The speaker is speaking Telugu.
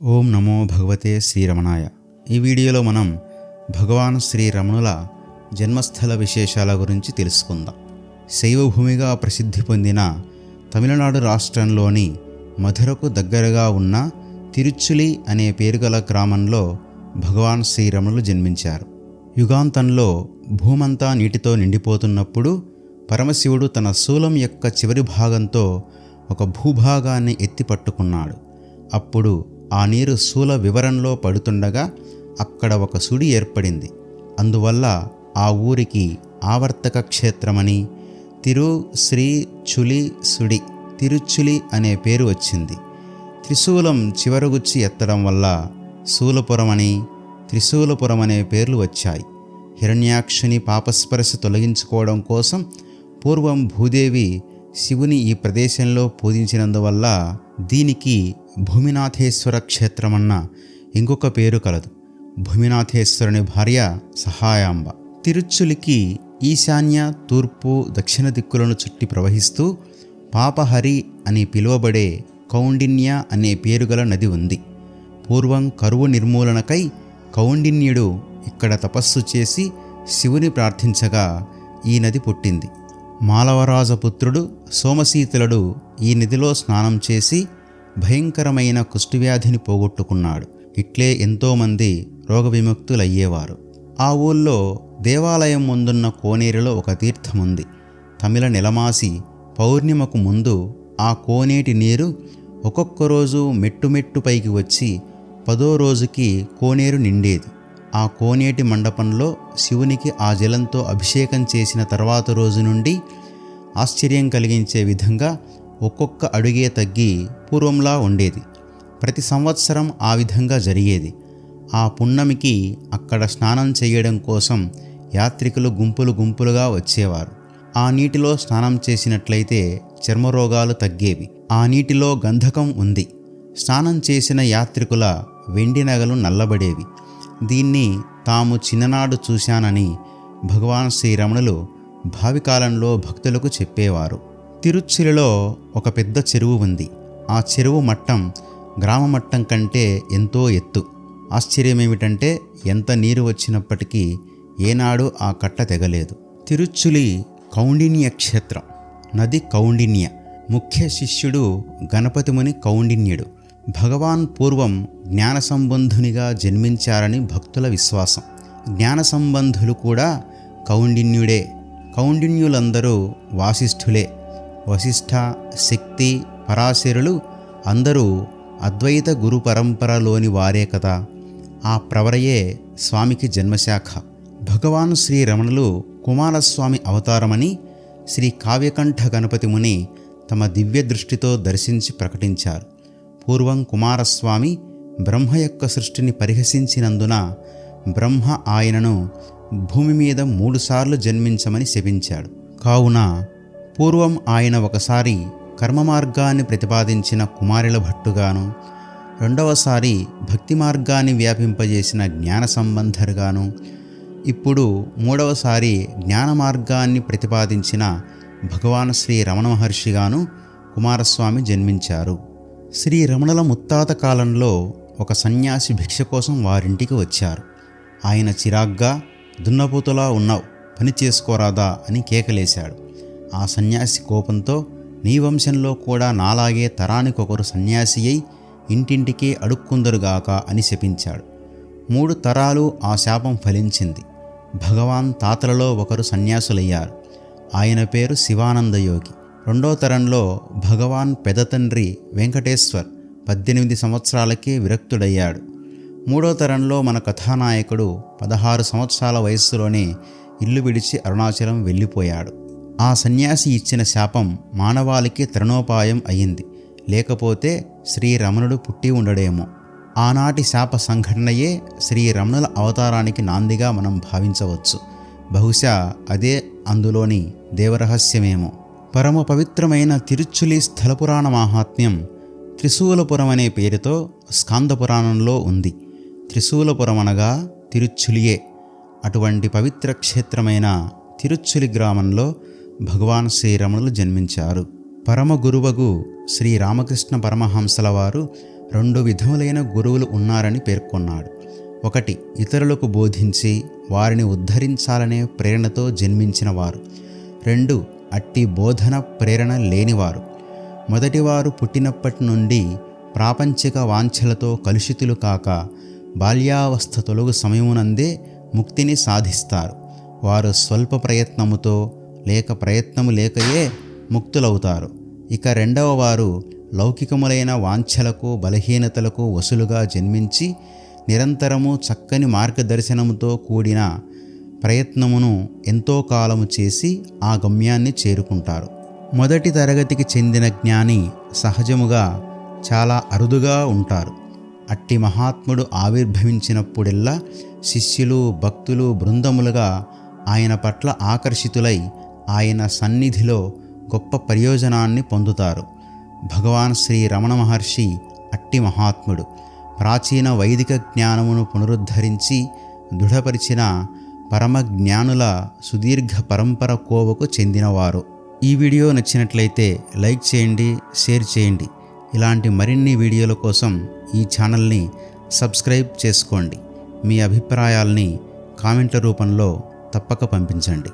ఓం నమో భగవతే శ్రీరమణాయ. ఈ వీడియోలో మనం భగవాన్ శ్రీరమణుల జన్మస్థల విశేషాల గురించి తెలుసుకుందాం. శైవభూమిగా ప్రసిద్ధి పొందిన తమిళనాడు రాష్ట్రంలోని మధురకు దగ్గరగా ఉన్న తిరుచులి అనే పేరుగల గ్రామంలో భగవాన్ శ్రీరమణులు జన్మించారు. యుగాంతంలో భూమంతా నీటితో నిండిపోతున్నప్పుడు పరమశివుడు తన శూలం యొక్క చివరి భాగంతో ఒక భూభాగాన్ని ఎత్తి పట్టుకున్నాడు. అప్పుడు ఆ నీరు శూల వివరంలో పడుతుండగా అక్కడ ఒక సుడి ఏర్పడింది. అందువల్ల ఆ ఊరికి ఆవర్తక క్షేత్రమని తిరు శ్రీ చులి సుడి తిరుచులి అనే పేరు వచ్చింది. త్రిశూలం చివరగుచ్చి ఎత్తడం వల్ల శూలపురం అని త్రిశూలపురం అనే పేర్లు వచ్చాయి. హిరణ్యాక్షుని పాపస్పర్శ తొలగించుకోవడం కోసం పూర్వం భూదేవి శివుని ఈ ప్రదేశంలో పూజించినందువల్ల దీనికి భూమినాథేశ్వర క్షేత్రమన్న ఇంకొక పేరు కలదు. భూమినాథేశ్వరుని భార్య సహాయాంబ. తిరుచులికి ఈశాన్య, తూర్పు, దక్షిణ దిక్కులను చుట్టి ప్రవహిస్తూ పాపహరి అని పిలువబడే కౌండిన్య అనే పేరుగల నది ఉంది. పూర్వం కరువు నిర్మూలనకై కౌండిన్యుడు ఇక్కడ తపస్సు చేసి శివుని ప్రార్థించగా ఈ నది పుట్టింది. మాలవరాజపుత్రుడు సోమశీతలుడు ఈ నదిలో స్నానం చేసి భయంకరమైన కుష్ఠవ్యాధిని పోగొట్టుకున్నాడు. ఇట్లే ఎంతోమంది రోగ విముక్తులయ్యేవారు. ఆ ఊళ్ళో దేవాలయం ముందున్న కోనేరులో ఒక తీర్థముంది. తమిళ నెలమాసి పౌర్ణిమకు ముందు ఆ కోనేటి నీరు ఒక్కొక్క రోజు మెట్టు పైకి వచ్చి 10వ రోజుకి కోనేరు నిండేది. ఆ కోనేటి మండపంలో శివునికి ఆ జలంతో అభిషేకం చేసిన తర్వాత రోజు నుండి ఆశ్చర్యం కలిగించే విధంగా ఒక్కొక్క అడుగే తగ్గి పూర్వంలా ఉండేది. ప్రతి సంవత్సరం ఆ విధంగా జరిగేది. ఆ పున్నమికి అక్కడ స్నానం చేయడం కోసం యాత్రికులు గుంపులుగా వచ్చేవారు. ఆ నీటిలో స్నానం చేసినట్లయితే చర్మరోగాలు తగ్గేవి. ఆ నీటిలో గంధకం ఉంది. స్నానం చేసిన యాత్రికుల వెండి నగలు నల్లబడేవి. దీన్ని తాము చిన్ననాడు చూశానని భగవాన్ శ్రీరమణులు భావికాలంలో భక్తులకు చెప్పేవారు. తిరుచులిలో ఒక పెద్ద చెరువు ఉంది. ఆ చెరువు మట్టం గ్రామ మట్టం కంటే ఎంతో ఎత్తు. ఆశ్చర్యమేమిటంటే ఎంత నీరు వచ్చినప్పటికీ ఏనాడు ఆ కట్ట తెగలేదు. తిరుచులి కౌండిన్య క్షేత్రం. నది కౌండిన్య. ముఖ్య శిష్యుడు గణపతిముని కౌండిన్యుడు. భగవాన్ పూర్వం జ్ఞాన సంబంధునిగా జన్మించారని భక్తుల విశ్వాసం. జ్ఞాన సంబంధులు కూడా కౌండిన్యుడే. కౌండిన్యులందరూ వాసిష్ఠులే. వశిష్ఠ, శక్తి, పరాశరులు అందరూ అద్వైత గురు పరంపరలోని వారే కదా. ఆ ప్రవరయే స్వామికి జన్మశాఖ. భగవాన్ శ్రీరమణులు కుమారస్వామి అవతారమని శ్రీ కావ్యకంఠ గణపతి ముని తమ దివ్య దృష్టితో దర్శించి ప్రకటించారు. పూర్వం కుమారస్వామి బ్రహ్మ యొక్క సృష్టిని పరిహసించినందున బ్రహ్మ ఆయనను భూమి మీద 3 సార్లు జన్మించమని శపించాడు. కావున పూర్వం ఆయన ఒకసారి కర్మ మార్గాన్ని ప్రతిపాదించిన కుమారుల భట్టుగాను, రెండవసారి భక్తి మార్గాన్ని వ్యాపింపజేసిన జ్ఞాన సంబంధరుగాను, ఇప్పుడు 3వసారి జ్ఞాన మార్గాన్ని ప్రతిపాదించిన భగవాన్ శ్రీ రమణ మహర్షిగాను కుమారస్వామి జన్మించారు. శ్రీ రమణుల ముత్తాత కాలంలో ఒక సన్యాసి భిక్ష కోసం వారింటికి వచ్చారు. ఆయన చిరాగ్గా, దున్నపోతులా ఉన్నావు, పని చేసుకోరాదా అని కేకలేశాడు. ఆ సన్యాసి కోపంతో, నీ వంశంలో కూడా నాలాగే తరానికొకరు సన్యాసి అయి ఇంటింటికి అడుక్కుందరుగాక అని శపించాడు. 3 తరాలు ఆ శాపం ఫలించింది. భగవాన్ తాతలలో ఒకరు సన్యాసులయ్యారు. ఆయన పేరు శివానందయోగి. 2వ తరంలో భగవాన్ పెదతండ్రి వెంకటేశ్వర్ 18 సంవత్సరాలకే విరక్తుడయ్యాడు. 3వ తరంలో మన కథానాయకుడు 16 సంవత్సరాల వయస్సులోనే ఇల్లు విడిచి అరుణాచలం వెళ్ళిపోయాడు. ఆ సన్యాసి ఇచ్చిన శాపం మానవాళికి తరుణోపాయం అయింది. లేకపోతే శ్రీరమణుడు పుట్టి ఉండడేమో. ఆనాటి శాప సంఘటనయే శ్రీరమణుల అవతారానికి నాందిగా మనం భావించవచ్చు. బహుశా అదే అందులోని దేవరహస్యమేమో. పరమ పవిత్రమైన తిరుచులి స్థలపురాణ మాహాత్మ్యం త్రిశూలపురం అనే పేరుతో స్కాంద పురాణంలో ఉంది. త్రిశూలపురం అనగా తిరుచులియే. అటువంటి పవిత్ర క్షేత్రమైన తిరుచులి గ్రామంలో భగవాన్ శ్రీరమణులు జన్మించారు. పరమ గురువగు శ్రీ రామకృష్ణ పరమహంసల వారు 2 విధములైన గురువులు ఉన్నారని పేర్కొన్నాడు. 1 ఇతరులకు బోధించి వారిని ఉద్ధరించాలనే ప్రేరణతో జన్మించిన వారు. 2 అట్టి బోధన ప్రేరణ లేనివారు. మొదటివారు పుట్టినప్పటి నుండి ప్రాపంచిక వాంఛలతో కలుషితులు కాక బాల్యావస్థ తొలగు సమయమునందే ముక్తిని సాధిస్తారు. వారు స్వల్ప ప్రయత్నముతో లేక ప్రయత్నము లేకయే ముక్తులవుతారు. ఇక 2వ వారు లౌకికములైన వాంఛలకు బలహీనతలకు వసులుగా జన్మించి నిరంతరము చక్కని మార్గదర్శనముతో కూడిన ప్రయత్నమును ఎంతో కాలము చేసి ఆ గమ్యాన్ని చేరుకుంటారు. మొదటి తరగతికి చెందిన జ్ఞాని సహజముగా చాలా అరుదుగా ఉంటారు. అట్టి మహాత్ముడు ఆవిర్భవించినప్పుడెల్లా శిష్యులు భక్తులు బృందములుగా ఆయన పట్ల ఆకర్షితులై ఆయన సన్నిధిలో గొప్ప ప్రయోజనాన్ని పొందుతారు. భగవాన్ శ్రీ రమణ మహర్షి అట్టి మహాత్ముడు. ప్రాచీన వైదిక జ్ఞానమును పునరుద్ధరించి దృఢపరిచిన పరమజ్ఞానుల సుదీర్ఘ పరంపర కోవకు చెందినవారు. ఈ వీడియో నచ్చినట్లయితే లైక్ చేయండి, షేర్ చేయండి. ఇలాంటి మరిన్ని వీడియోల కోసం ఈ ఛానల్ని సబ్స్క్రైబ్ చేసుకోండి. మీ అభిప్రాయాల్ని కామెంట్ల రూపంలో తప్పక పంపించండి.